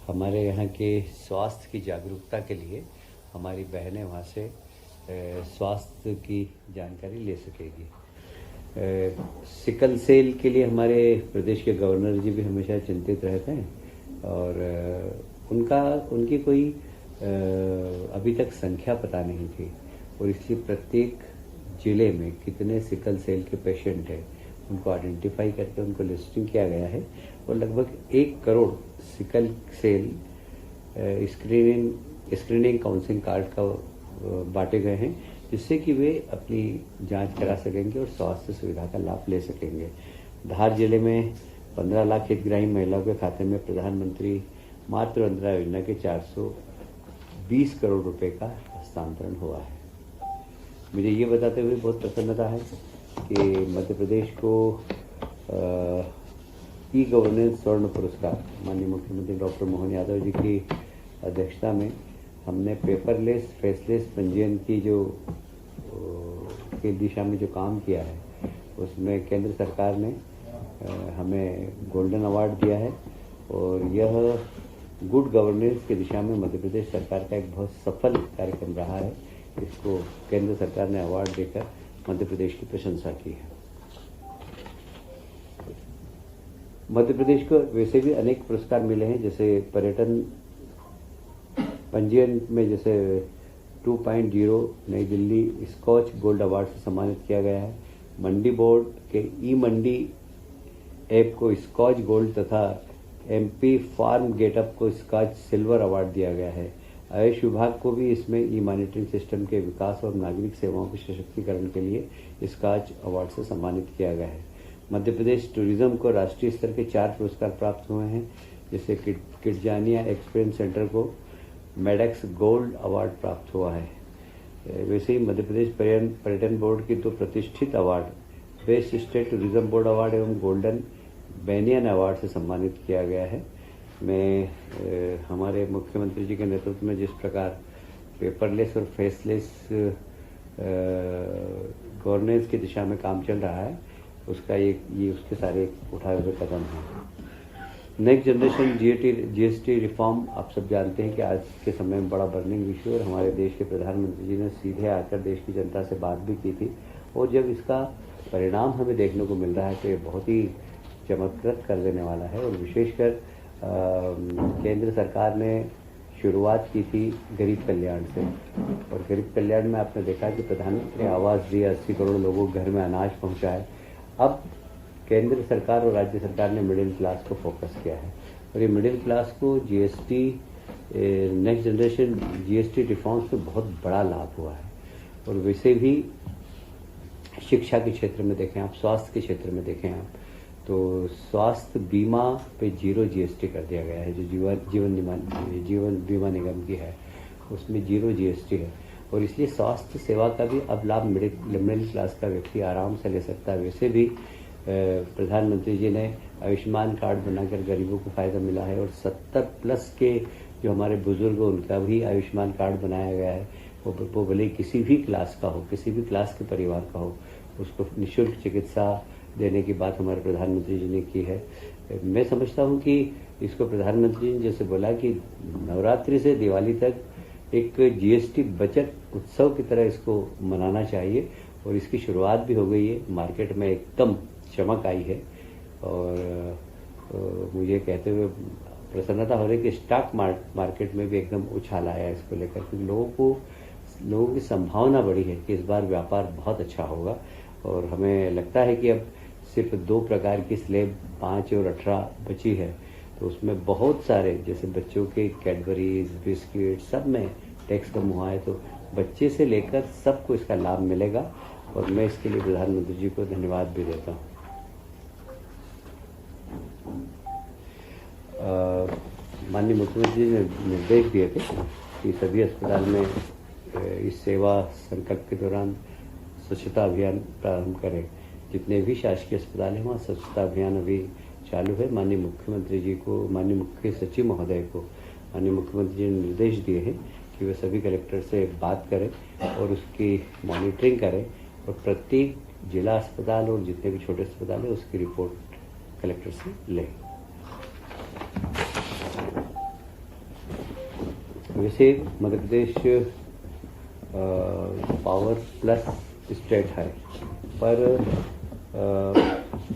हमारे यहाँ के स्वास्थ्य की जागरूकता के लिए हमारी बहनें वहाँ से स्वास्थ्य की जानकारी ले सकेगी। सिकल सेल के लिए हमारे प्रदेश के गवर्नर जी भी हमेशा चिंतित रहते हैं और उनकी कोई अभी तक संख्या पता नहीं थी और इसलिए प्रत्येक जिले में कितने सिकल सेल के पेशेंट हैं उनको आइडेंटिफाई करके उनको लिस्टिंग किया गया है और लगभग 1 crore sickle cell screening counselling card का बांटे गए हैं जिससे कि वे अपनी जांच करा सकेंगे और स्वास्थ्य सुविधा का लाभ ले सकेंगे। धार जिले में 15 लाख हितग्राही महिलाओं के खाते में प्रधानमंत्री मातृ वंदना योजना के 420 करोड़ रुपए का हस्तांतरण हुआ है। मुझे ये बताते हुए बहुत प्रसन्नता है कि मध्य प्रदेश को ई गवर्नेंस स्वर्ण पुरस्कार माननीय मुख्यमंत्री डॉक्टर मोहन यादव जी की अध्यक्षता में हमने पेपरलेस फेसलेस पंजीयन की जो की दिशा में जो काम किया है उसमें केंद्र सरकार ने हमें गोल्डन अवार्ड दिया है और यह गुड गवर्नेंस की दिशा में मध्य प्रदेश सरकार का एक बहुत सफल कार्यक्रम रहा है। इसको केंद्र सरकार ने अवार्ड देकर मध्य प्रदेश की प्रशंसा की है। मध्य प्रदेश को वैसे भी अनेक पुरस्कार मिले हैं, जैसे पर्यटन पंजीयन में जैसे 2.0 नई दिल्ली स्कॉच गोल्ड अवार्ड से सम्मानित किया गया है। मंडी बोर्ड के ई मंडी ऐप को स्कॉच गोल्ड तथा एमपी फार्म गेटअप को स्कॉच सिल्वर अवार्ड दिया गया है। आयुष विभाग को भी इसमें ई मॉनिटरिंग सिस्टम के विकास और नागरिक सेवाओं के सशक्तिकरण के लिए स्कॉच अवार्ड से सम्मानित किया गया है। मध्य प्रदेश टूरिज्म को राष्ट्रीय स्तर के 4 पुरस्कार प्राप्त हुए हैं, जैसे किडजानिया एक्सपीरियंस सेंटर को मेडेक्स गोल्ड अवार्ड प्राप्त हुआ है। वैसे ही मध्य प्रदेश पर्यटन बोर्ड की 2 प्रतिष्ठित award best state tourism board award एवं गोल्डन बेनियन अवार्ड से सम्मानित किया गया है। मैं हमारे मुख्यमंत्री जी के नेतृत्व में जिस प्रकार पेपरलेस और फेसलेस गवर्नेंस की दिशा में काम चल रहा है उसका ये उसके सारे उठाए हुए कदम हैं। नेक्स्ट जनरेशन जीएसटी रिफॉर्म आप सब जानते हैं कि आज के समय में बड़ा बर्निंग इशू है और हमारे देश के प्रधानमंत्री जी ने सीधे आकर देश की जनता से बात भी की थी और जब इसका परिणाम हमें देखने को मिल रहा है तो ये बहुत ही चमत्कृत कर देने वाला है। और विशेषकर केंद्र सरकार ने शुरुआत की थी गरीब कल्याण से और गरीब कल्याण में आपने देखा कि प्रधानमंत्री आवास दिए, 80 करोड़ लोगों को घर में अनाज पहुंचाए। अब केंद्र सरकार और राज्य सरकार ने मिडिल क्लास को फोकस किया है और ये मिडिल क्लास को GST next generation GST reforms में बहुत बड़ा लाभ हुआ है। और वैसे भी शिक्षा के क्षेत्र में देखें आप, स्वास्थ्य के क्षेत्र में देखें आप, तो स्वास्थ्य बीमा पे 0 जीएसटी कर दिया गया है। जो जीवन बीमा निगम की है उसमें 0 जीएसटी है और इसलिए स्वास्थ्य सेवा का भी अब लाभ मिडिल क्लास का व्यक्ति आराम से ले सकता है। वैसे भी प्रधानमंत्री जी ने आयुष्मान कार्ड बनाकर गरीबों को फायदा मिला है और 70+ के जो हमारे बुजुर्ग उनका भी आयुष्मान कार्ड बनाया गया है। वो भले किसी भी क्लास का हो, किसी भी क्लास के परिवार का हो, उसको निःशुल्क चिकित्सा देने की बात हमारे प्रधानमंत्री जी ने की है। मैं समझता हूं कि इसको प्रधानमंत्री जी ने जैसे बोला कि नवरात्रि से दिवाली तक एक जीएसटी बचत उत्सव की तरह इसको मनाना चाहिए और इसकी शुरुआत भी हो गई है। मार्केट में एकदम चमक आई है और मुझे कहते हुए प्रसन्नता हो रही है कि स्टॉक मार्केट में भी एकदम उछाल आया है इसको लेकर, क्योंकि लोगों की संभावना बढ़ी है कि इस बार व्यापार बहुत अच्छा होगा। और हमें लगता है कि अब सिर्फ 2 प्रकार की स्लेब 5 और 18 बची है, तो उसमें बहुत सारे जैसे बच्चों के कैडबरीज, बिस्किट, सब में टैक्स कम हुआ है, तो बच्चे से लेकर सबको इसका लाभ मिलेगा और मैं इसके लिए प्रधानमंत्री जी को धन्यवाद भी देता हूँ। माननीय मुख्यमंत्री जी ने निर्देश दिए थे कि सभी अस्पताल में इस सेवा संकल्प के दौरान स्वच्छता अभियान प्रारंभ करें। जितने भी शासकीय अस्पताल हैं वहाँ स्वच्छता अभियान अभी चालू है। माननीय मुख्यमंत्री जी को, माननीय मुख्य सचिव महोदय को माननीय मुख्यमंत्री जी ने निर्देश दिए हैं कि वे सभी कलेक्टर से बात करें और उसकी मॉनिटरिंग करें और प्रत्येक जिला अस्पताल और जितने भी छोटे अस्पताल हैं उसकी रिपोर्ट कलेक्टर से लें। वैसे Madhya Pradesh power plus state है, पर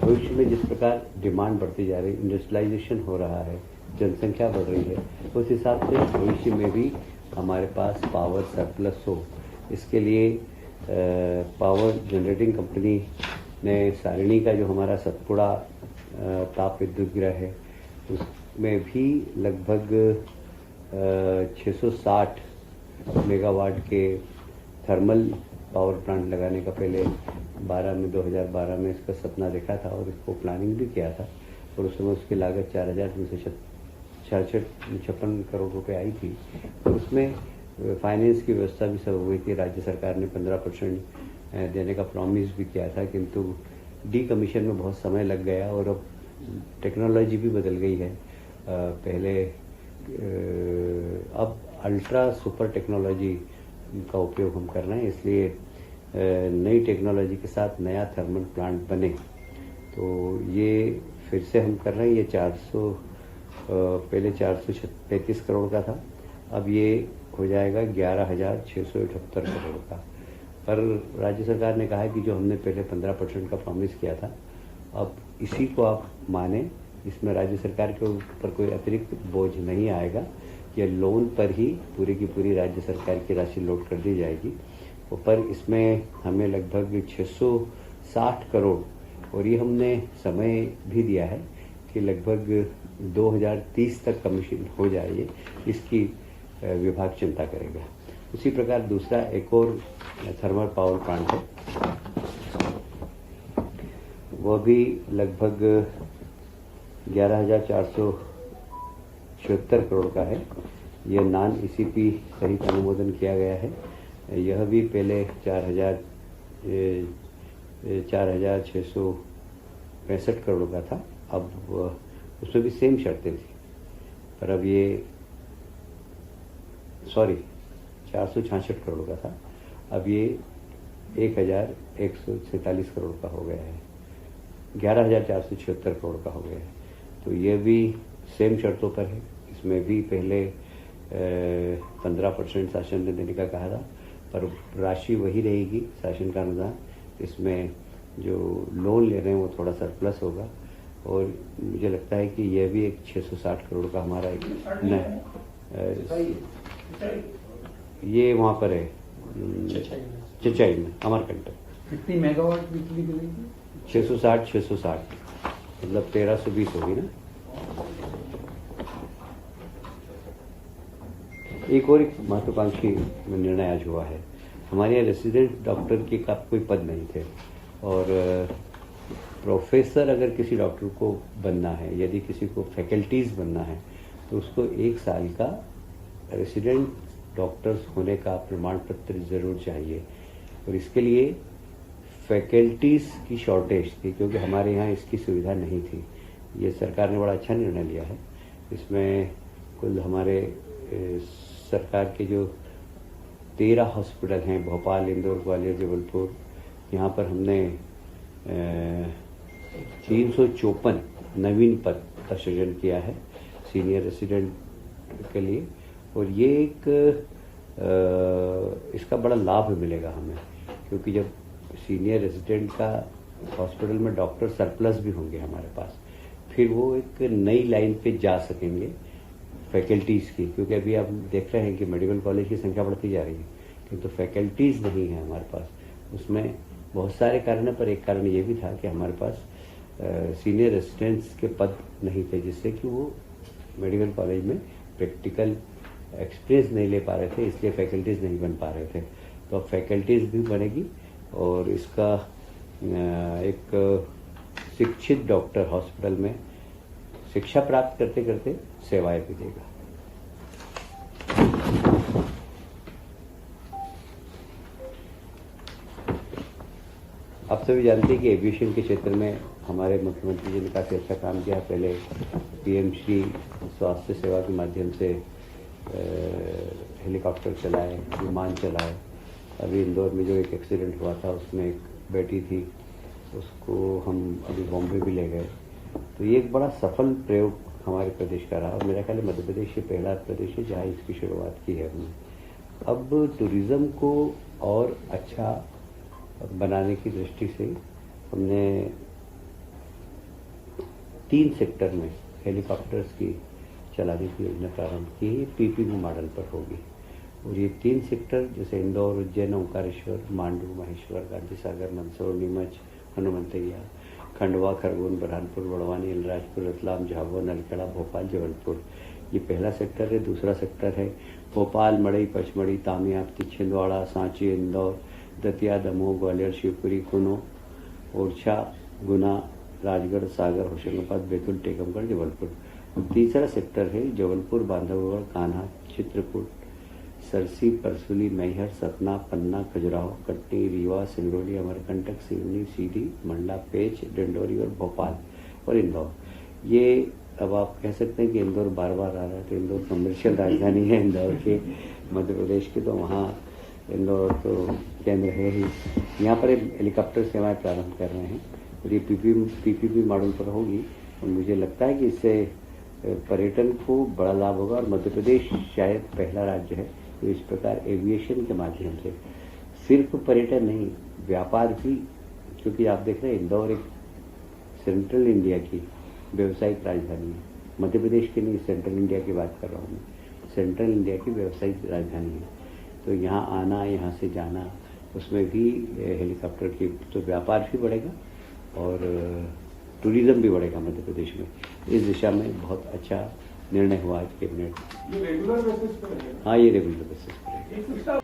भविष्य में जिस प्रकार डिमांड बढ़ती जा रही है, इंडस्ट्रियलाइजेशन हो रहा है, जनसंख्या बढ़ रही है, उस हिसाब से भविष्य में भी हमारे पास पावर सरप्लस हो, इसके लिए पावर जनरेटिंग कंपनी ने सारिणी का जो हमारा सतपुड़ा ताप विद्युत गृह है, उसमें भी लगभग 660 मेगावाट के थर्मल पावर प्लांट लगाने का पहले 2012 में इसका सपना देखा था और इसको प्लानिंग भी किया था, और उस समय उसकी लागत 4,356 करोड़ रुपए आई थी, और उसमें फाइनेंस की व्यवस्था भी सब हुई थी। राज्य सरकार ने 15% देने का प्रॉमिस भी किया था, किंतु डी कमीशन में बहुत समय लग गया और अब टेक्नोलॉजी भी बदल गई है। पहले अब अल्ट्रा सुपर टेक्नोलॉजी का उपयोग हम कर रहे हैं, इसलिए नई टेक्नोलॉजी के साथ नया थर्मल प्लांट बने तो ये फिर से हम कर रहे हैं। ये 400 पहले 435 करोड़ का था, अब ये हो जाएगा 11,678 करोड़ का। पर राज्य सरकार ने कहा है कि जो हमने पहले 15% का प्रॉमिस किया था, अब इसी को आप माने, इसमें राज्य सरकार के ऊपर कोई अतिरिक्त बोझ नहीं आएगा। ये लोन पर ही पूरी की पूरी राज्य सरकार की राशि लोड कर दी जाएगी, पर इसमें हमें लगभग 660 करोड़, और ये हमने समय भी दिया है कि लगभग 2030 तक कमीशन हो जाए, इसकी विभाग चिंता करेगा। उसी प्रकार दूसरा एक और थर्मल पावर प्लांट है, वह भी लगभग 11,476 करोड़ का है। यह नॉन ईसीपी सहित अनुमोदन किया गया है। यह भी पहले 4,665 करोड़ का था, अब उसमें भी सेम शर्तें थी, पर अब ये 466 करोड़ का था, अब ये 1,147 करोड़ का हो गया है, 11,476 करोड़ का हो गया है। तो ये भी सेम शर्तों पर है। इसमें भी पहले 15% शासन ने देने का कहा था, पर राशि वही रहेगी शासन का अनुदान। इसमें जो लोन ले रहे हैं वो थोड़ा सरप्लस होगा, और मुझे लगता है कि यह भी एक 660 करोड़ का हमारा एक ये वहाँ पर है चचाई में अमरकंटक। कितनी मेगावाट बिजली मिलेगी? 660 मतलब 1320 होगी ना। एक और महत्वाकांक्षी निर्णय आज हुआ है। हमारे यहाँ रेसिडेंट डॉक्टर के का कोई पद नहीं थे, और प्रोफेसर अगर किसी डॉक्टर को बनना है, यदि किसी को फैकल्टीज बनना है, तो उसको 1 साल का रेसिडेंट डॉक्टर्स होने का प्रमाण पत्र जरूर चाहिए, और इसके लिए फैकल्टीज की शॉर्टेज थी, क्योंकि हमारे यहाँ इसकी सुविधा नहीं थी। ये सरकार ने बड़ा अच्छा निर्णय लिया है। इसमें कुल हमारे सरकार के जो 13 हॉस्पिटल हैं, भोपाल, इंदौर, ग्वालियर, जबलपुर, यहाँ पर हमने 354 नवीन पद का सृजन किया है सीनियर रेसिडेंट के लिए, और ये एक इसका बड़ा लाभ मिलेगा हमें, क्योंकि जब सीनियर रेसिडेंट का हॉस्पिटल में डॉक्टर सरप्लस भी होंगे हमारे पास, फिर वो एक नई लाइन पे जा सकेंगे फैकल्टीज़ की, क्योंकि अभी आप देख रहे हैं कि मेडिकल कॉलेज की संख्या बढ़ती जा रही है, किंतु फैकल्टीज़ नहीं है हमारे पास। उसमें बहुत सारे कारण है, पर एक कारण ये भी था कि हमारे पास सीनियर रेसिडेंट्स के पद नहीं थे, जिससे कि वो मेडिकल कॉलेज में प्रैक्टिकल एक्सपीरियंस नहीं ले पा रहे थे, इसलिए फैकल्टीज़ नहीं बन पा रहे थे। तो अब फैकल्टीज़ भी बनेगी, और इसका एक शिक्षित डॉक्टर हॉस्पिटल में शिक्षा प्राप्त करते करते सेवाएं भी देगा। आप सभी जानते हैं कि एविएशन के क्षेत्र में हमारे मुख्यमंत्री जी ने काफ़ी अच्छा काम किया। पहले पीएम श्री स्वास्थ्य सेवा के माध्यम से हेलीकॉप्टर चलाए, विमान चलाए। अभी इंदौर में जो एक एक्सीडेंट हुआ था, उसमें एक बेटी थी, उसको हम अभी बॉम्बे भी ले गए। तो ये एक बड़ा सफल प्रयोग हमारे प्रदेश का रहा और मेरा ख्याल है मध्य प्रदेश ये पहला प्रदेश है जहाँ इसकी शुरुआत की है हमने। अब टूरिज़्म को और अच्छा बनाने की दृष्टि से हमने 3 सेक्टर में हेलीकॉप्टर्स की चलाने की योजना प्रारंभ की है। पीपीपी मॉडल पर होगी और ये 3 सेक्टर जैसे इंदौर, उज्जैन, ओंकारेश्वर, मांडू, महेश्वर, गांधी सागर, मंदसौर, नीमच, हनुमंतैया, खंडवा, खरगोन, बुरहानपुर, बड़वानी, अलीराजपुर, रतलाम, झाबुआ, नलखेड़ा, भोपाल, जबलपुर, ये पहला सेक्टर है। दूसरा सेक्टर है भोपाल, मड़ई, पचमढ़ी, तामियाबती, छिंदवाड़ा, सांची, इंदौर, दतिया, दमोह, ग्वालियर, शिवपुरी, कुनो, ओरछा, गुना, राजगढ़, सागर, होशंगाबाद, बैतूल, टीकमगढ़, जबलपुर। तीसरा सेक्टर है जबलपुर, बांधवगढ़, कान्हा, चित्रकूट, सरसी, परसुली, मैहर, सतना, पन्ना, खजुराहो, कटनी, रीवा, सिंगरौली, अमरकंटक, सिवनी, सीधी, मंडला, पेच, डिंडोरी और भोपाल और इंदौर। ये अब आप कह सकते हैं कि इंदौर बार बार आ रहा है, तो इंदौर कमर्शियल राजधानी है इंदौर के मध्य प्रदेश की, तो वहाँ इंदौर तो केंद्र है ही। यहाँ पर हेलीकॉप्टर सेवाएं प्रारंभ कर रहे हैं और ये पीपीपी मॉडल पर होगी और मुझे लगता है कि इससे पर्यटन को बड़ा लाभ होगा और मध्य प्रदेश शायद पहला राज्य है तो इस प्रकार एविएशन के माध्यम से सिर्फ पर्यटन नहीं, व्यापार भी, क्योंकि आप देख रहे हैं इंदौर एक सेंट्रल इंडिया की व्यवसायिक राजधानी है। मध्य प्रदेश की नहीं, सेंट्रल इंडिया की बात कर रहा हूँ मैं, सेंट्रल इंडिया की व्यवसायिक राजधानी है। तो यहाँ आना, यहाँ से जाना, उसमें भी हेलीकॉप्टर की तो व्यापार भी बढ़ेगा और टूरिज्म भी बढ़ेगा मध्य प्रदेश में। इस दिशा में बहुत अच्छा निर्णय हुआ आज कैबिनेट। ये रेगुलर बेसिस पर है? हाँ, ये रेगुलर बेसिस पर है।